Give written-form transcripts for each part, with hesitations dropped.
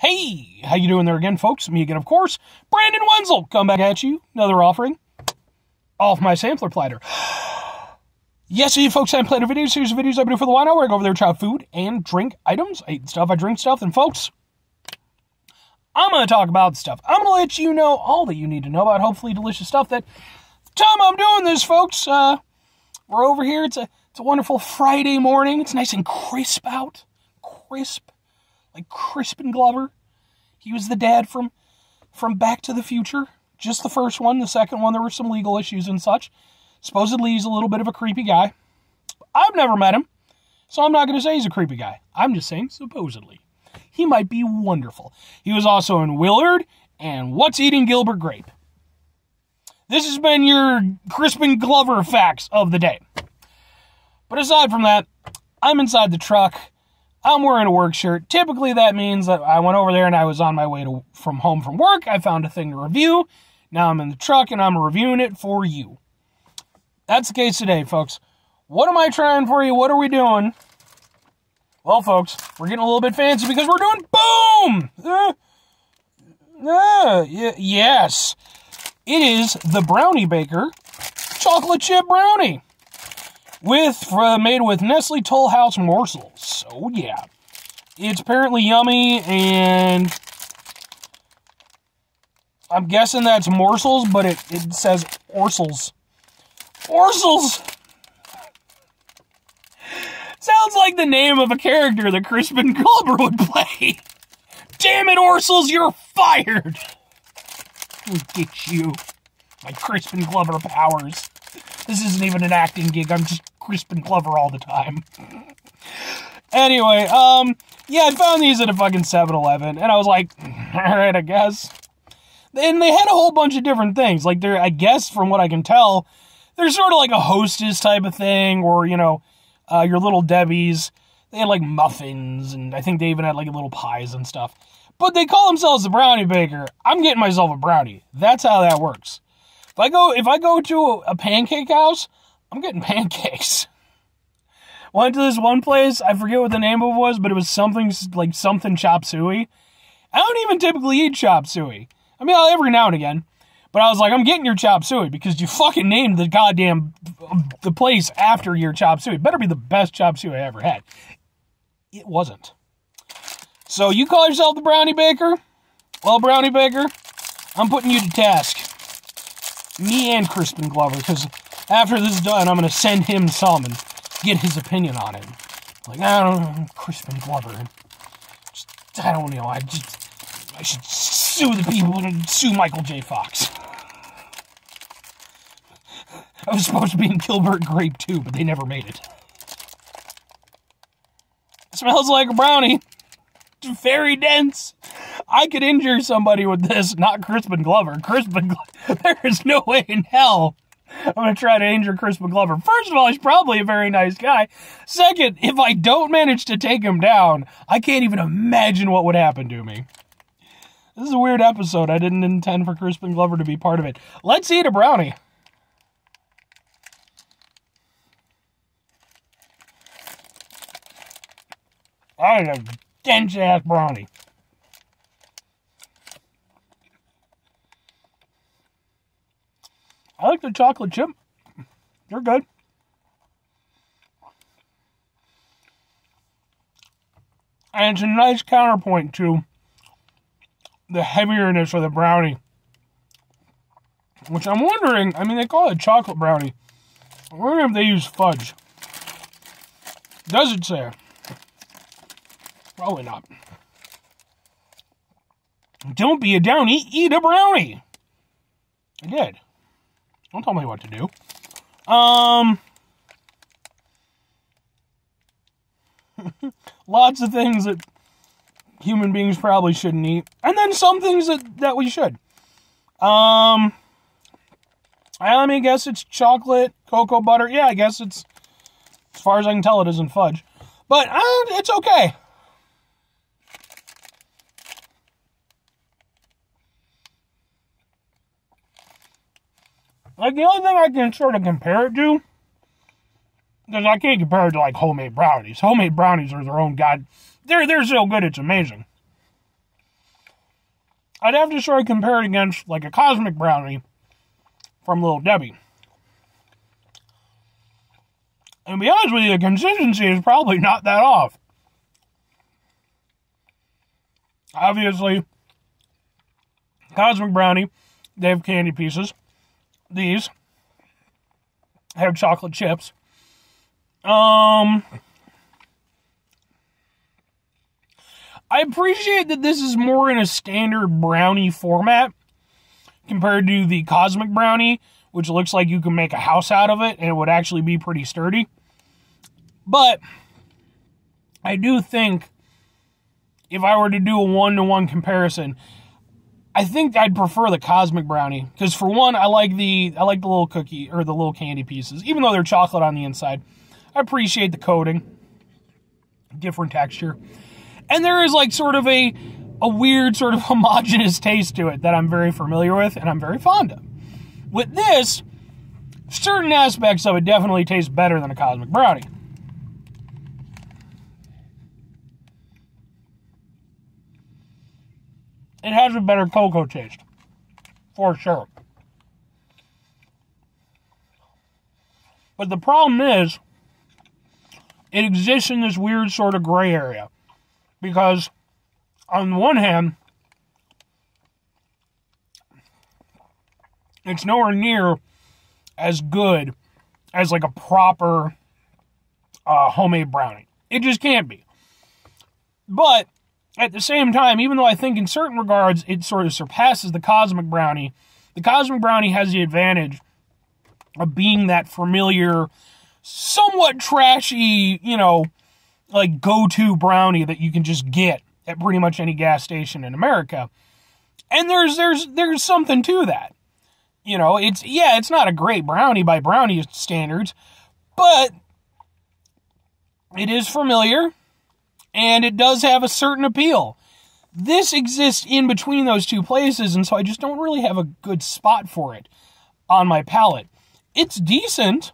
Hey, how you doing there again, folks? Me again, of course, Brandon Wenzel, come back at you. Another offering off my sampler platter. Yes, you folks, I'm Platter videos. Here's the videos I do for the wine hour, where I go over there and try food and drink items. I eat stuff, I drink stuff, and folks, I'm going to talk about stuff. I'm going to let you know all that you need to know about hopefully delicious stuff that the time I'm doing this, folks, we're over here. It's a wonderful Friday morning. It's nice and crisp out. Crisp. Like Crispin Glover. He was the dad from Back to the Future. Just the first one. The second one, there were some legal issues and such. Supposedly, he's a little bit of a creepy guy. I've never met him, so I'm not going to say he's a creepy guy. I'm just saying, supposedly. He might be wonderful. He was also in Willard and What's Eating Gilbert Grape. This has been your Crispin Glover facts of the day. But aside from that, I'm inside the truck. I'm wearing a work shirt. Typically, that means that I went over there and I was on my way from home from work. I found a thing to review. Now I'm in the truck and I'm reviewing it for you. That's the case today, folks. What am I trying for you? What are we doing? Well, folks, we're getting a little bit fancy because we're doing boom! Yes. It is the Brownie Baker chocolate chip brownie. Made with Nestle Toll House morsels. So, yeah. It's apparently yummy, and I'm guessing that's morsels, but it says orsels. Orsels! Sounds like the name of a character that Crispin Glover would play. Damn it, Orsels, you're fired! Look at you. My Crispin Glover powers. This isn't even an acting gig. I'm just Crispin Glover all the time. Anyway, yeah, I found these at a fucking 7-Eleven, and I was like, alright, I guess. And they had a whole bunch of different things. Like, I guess, from what I can tell, they're sort of like a Hostess type of thing, or, you know, your Little Debbie's. They had, like, muffins, and I think they even had, like, little pies and stuff. But they call themselves the Brownie Baker. I'm getting myself a brownie. That's how that works. If I go to a pancake house, I'm getting pancakes. Went to this one place, I forget what the name of it was, but it was something chop suey. I don't even typically eat chop suey. I mean, every now and again. But I was like, I'm getting your chop suey because you fucking named the place after your chop suey. It better be the best chop suey I ever had. It wasn't. So you call yourself the Brownie Baker? Well, Brownie Baker, I'm putting you to task. Me and Crispin Glover, because after this is done, I'm going to send him some and get his opinion on it. Like, I don't know, Crispin Glover. I don't know, I should sue the people and sue Michael J. Fox. I was supposed to be in Gilbert Grape too, but they never made it. It smells like a brownie. It's very dense. I could injure somebody with this, not Crispin Glover. There is no way in hell I'm going to try to injure Crispin Glover. First of all, he's probably a very nice guy. Second, if I don't manage to take him down, I can't even imagine what would happen to me. This is a weird episode. I didn't intend for Crispin Glover to be part of it. Let's eat a brownie. That is a dense-ass brownie. I like the chocolate chip. They're good. And it's a nice counterpoint to the heavierness of the brownie. Which I'm wondering, I mean, they call it chocolate brownie. I'm wondering if they use fudge. Does it say? Probably not. Don't be a downy, eat a brownie. I did. Don't tell me what to do. Lots of things that human beings probably shouldn't eat. And then some things that we should. I mean, I guess it's chocolate, cocoa butter. Yeah, I guess it's, as far as I can tell, it isn't fudge. But it's okay. Like, the only thing I can sort of compare it to, because I can't compare it to, like, homemade brownies. Homemade brownies are their own god. They're so good, it's amazing. I'd have to sort of compare it against like a Cosmic Brownie from Little Debbie. And to be honest with you, the consistency is probably not that off. Obviously, Cosmic Brownie, they have candy pieces. These have chocolate chips. I appreciate that this is more in a standard brownie format compared to the Cosmic Brownie, which looks like you can make a house out of it and it would actually be pretty sturdy. But I do think if I were to do a one-to-one comparison, I think I'd prefer the Cosmic Brownie because for one, I like the little cookie or the little candy pieces, even though they're chocolate on the inside. I appreciate the coating, different texture, and there is like sort of a weird sort of homogeneous taste to it that I'm very familiar with and I'm very fond of. With this, certain aspects of it definitely taste better than a Cosmic Brownie. It has a better cocoa taste, for sure. But the problem is, it exists in this weird sort of gray area. Because, on the one hand, it's nowhere near as good as like a proper homemade brownie. It just can't be. But at the same time, even though I think in certain regards it sort of surpasses the Cosmic Brownie has the advantage of being that familiar, somewhat trashy, like go-to brownie that you can just get at pretty much any gas station in America. And there's something to that. It's not a great brownie by brownie standards, but it is familiar. And it does have a certain appeal. This exists in between those two places, and so I just don't really have a good spot for it on my palate. It's decent.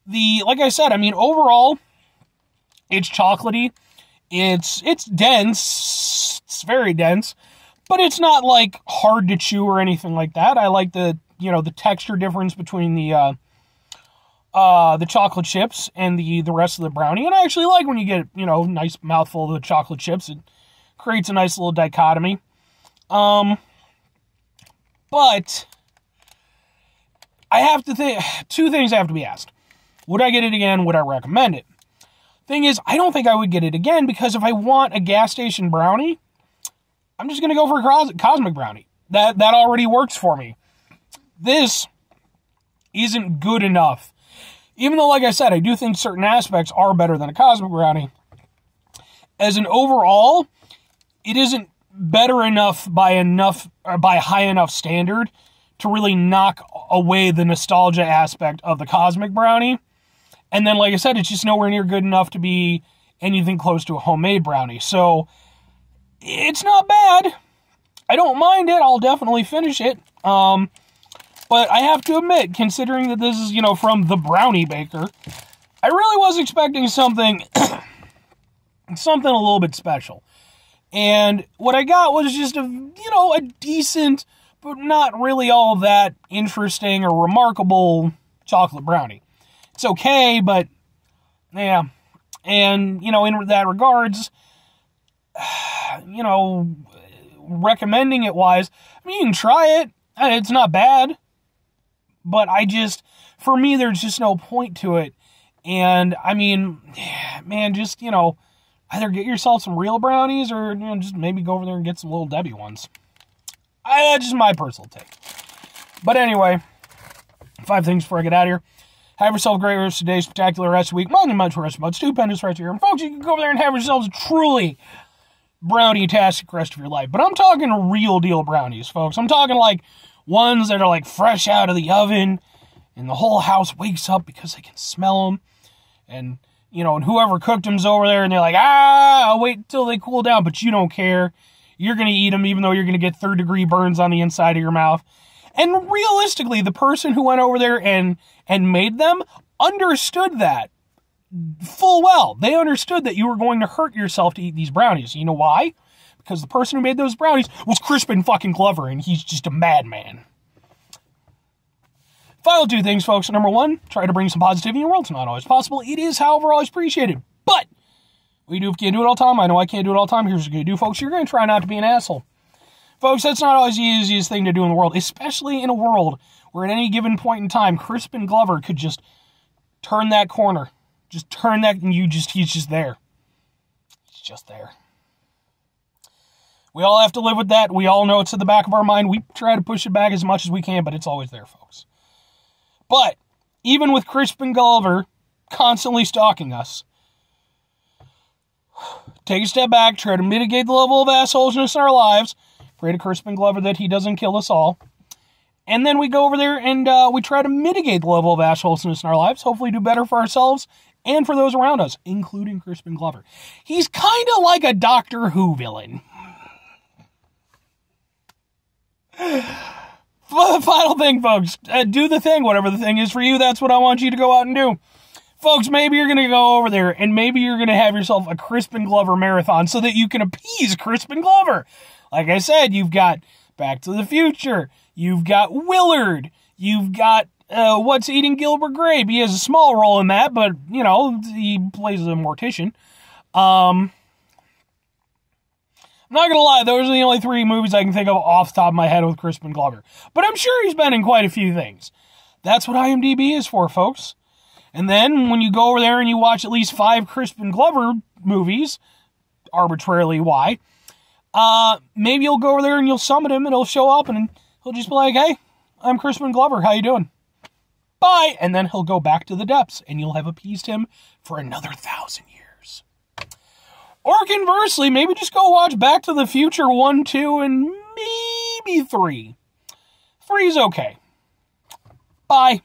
Like I said, overall, it's chocolatey. It's dense. It's very dense. But it's not, like, hard to chew or anything like that. I like the texture difference between the chocolate chips and the rest of the brownie. And I actually like when you get, nice mouthful of the chocolate chips. It creates a nice little dichotomy. But I have to think, two things have to be asked. Would I get it again? Would I recommend it? Thing is, I don't think I would get it again because if I want a gas station brownie, I'm just going to go for a Cosmic Brownie. That already works for me. This isn't good enough. Even though, like I said, I do think certain aspects are better than a Cosmic Brownie. As an overall, it isn't better enough by high enough standard to really knock away the nostalgia aspect of the Cosmic Brownie. And then, like I said, it's just nowhere near good enough to be anything close to a homemade brownie. So, it's not bad. I don't mind it. I'll definitely finish it. But I have to admit, considering that this is, from the Brownie Baker, I really was expecting something, something a little bit special. And what I got was just a decent, but not really all that interesting or remarkable chocolate brownie. It's okay, but, yeah. And, in that regards, recommending it wise, you can try it. It's not bad. But for me, there's just no point to it. And, man, just, either get yourself some real brownies or, just maybe go over there and get some Little Debbie ones. That's just my personal take. But anyway, 5 things before I get out of here. Have yourself a great rest of the day, spectacular rest of the week, monumental rest of the month, stupendous rest of your year. And folks, you can go over there and have yourselves a truly brownie-tastic rest of your life. But I'm talking real deal brownies, folks. I'm talking like ones that are like fresh out of the oven and the whole house wakes up because they can smell them. And, and whoever cooked them's over there and they're like, I'll wait until they cool down, but you don't care. You're going to eat them even though you're going to get third-degree burns on the inside of your mouth. And realistically, the person who went over there and made them understood that full well. They understood that you were going to hurt yourself to eat these brownies. You know why? because the person who made those brownies was Crispin fucking Glover, and he's just a madman. Final two things, folks. Number one, try to bring some positivity in your world. It's not always possible. It is, however, always appreciated. But we can't do it all the time. I know I can't do it all the time. Here's what you're going to do, folks. You're going to try not to be an asshole. Folks, that's not always the easiest thing to do in the world, especially in a world where at any given point in time, Crispin Glover could just turn that corner. Just turn that, and he's just there. He's just there. We all have to live with that. We all know it's at the back of our mind. We try to push it back as much as we can, but it's always there, folks. But even with Crispin Glover constantly stalking us, take a step back, try to mitigate the level of assholesness in our lives, pray to Crispin Glover that he doesn't kill us all, and then we go over there and we try to mitigate the level of assholesness in our lives, hopefully do better for ourselves and for those around us, including Crispin Glover. He's kind of like a Doctor Who villain. Final thing, folks. Do the thing. Whatever the thing is for you, that's what I want you to go out and do. Folks, maybe you're going to go over there, and maybe you're going to have yourself a Crispin Glover marathon so that you can appease Crispin Glover. Like I said, you've got Back to the Future. You've got Willard. You've got What's Eating Gilbert Grape. He has a small role in that, but, you know, he plays a mortician. I'm not going to lie, those are the only three movies I can think of off the top of my head with Crispin Glover. But I'm sure he's been in quite a few things. That's what IMDb is for, folks. And then when you go over there and you watch at least 5 Crispin Glover movies, arbitrarily why, maybe you'll go over there and you'll summon him and he'll show up and he'll just be like, hey, I'm Crispin Glover, how you doing? Bye! And then he'll go back to the depths and you'll have appeased him for another 1,000 years. Or conversely, maybe just go watch Back to the Future 1, 2, and maybe 3. 3's okay. Bye.